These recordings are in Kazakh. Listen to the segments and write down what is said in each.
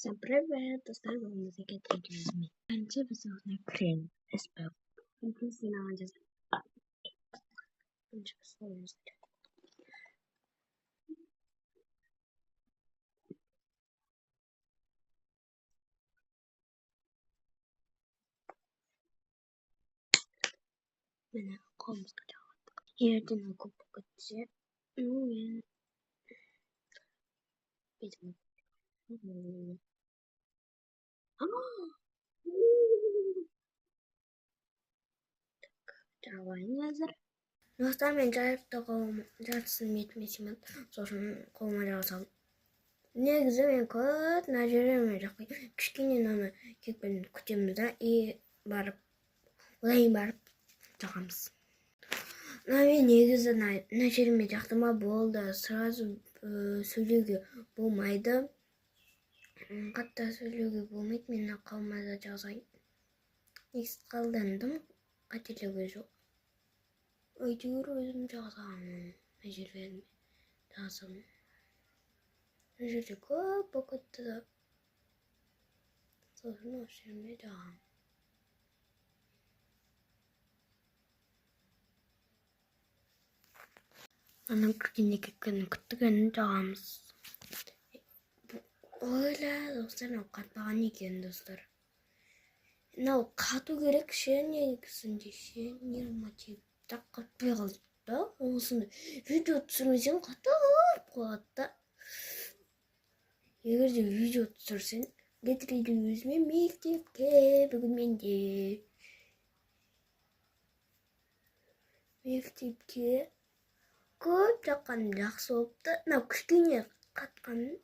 Всем привет! Оставила музыки триггерами. Раньше высохнет крем. SPF. Просто надо. Ничего сложного. Меня ком сказала. Я один купил коте. Ну, я... Видимо. Давай, назар. Nostalmen жайықтағы жартысын метмесімен сосын қолыма жазам. Негізі мен көп нәжіреме жақпай кішкене наны кекпен күтеміз да и барып олай барып жағамыз. Мен негізі нәжіреме жақтыма болды, сразу сөйлеуге болмайды. Қатта сөйлеуге болмайды, мен қалмада жазайын. Негізі қалдандым, қателігі жоқ. Әйтеуір өзім жазамын, нәжіреме жазым. Мына жерде көп оқытты да. Сосын осы жеріме жағам. Анам кіргенде кеткенін күттігенін жағамыз. Ойла, достар, мынау қатпаған екен, достар. Мынау қату керек ше, негізінде ше, норматив. Так қатпай қалды да, осында видео түсірмесең қатып қалады да. Егер де видео түсірсең, кетірейді өзіме мектепке бүгін менде. Мектепке көп жаққаным жақсы болыпты. Мынау кішкене қатқаным.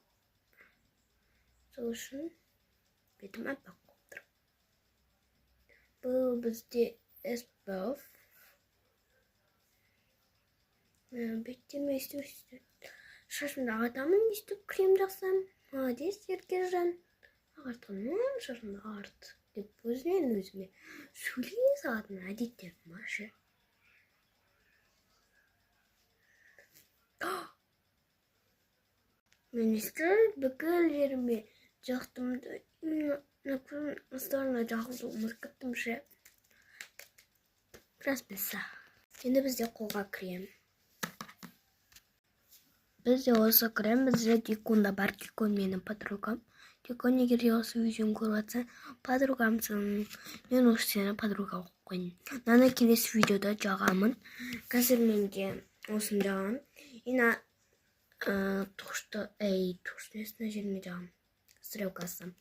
Сол үшін бетім аппақ болып тұр. Бұл бізде SPF. Беттеме істеу. Шашымды ағартамын, істеп крем жақсам. Молодец, Еркежан. Ағартқанмын, шашымды ағарт. Деп өзінен өзіме сөйлей салатын әдеттерім бар ше. Мен істер бүкіл жеріме жақтымды. Астарына жағылды ұмыркеттім ше. Расписа. Енді бізде қолға крем. Бізде осы крем, бізде Тиконда бар. Тикон менің подругам. Тикон егер де осы видеоны көріп жатса, подругамсың. Мен осы сені подруга қойын. Наны келесі видеода жағамын. Қазір менде осын жағам. Ина тұқышты несіне жеріне жағам. Стрелкасым.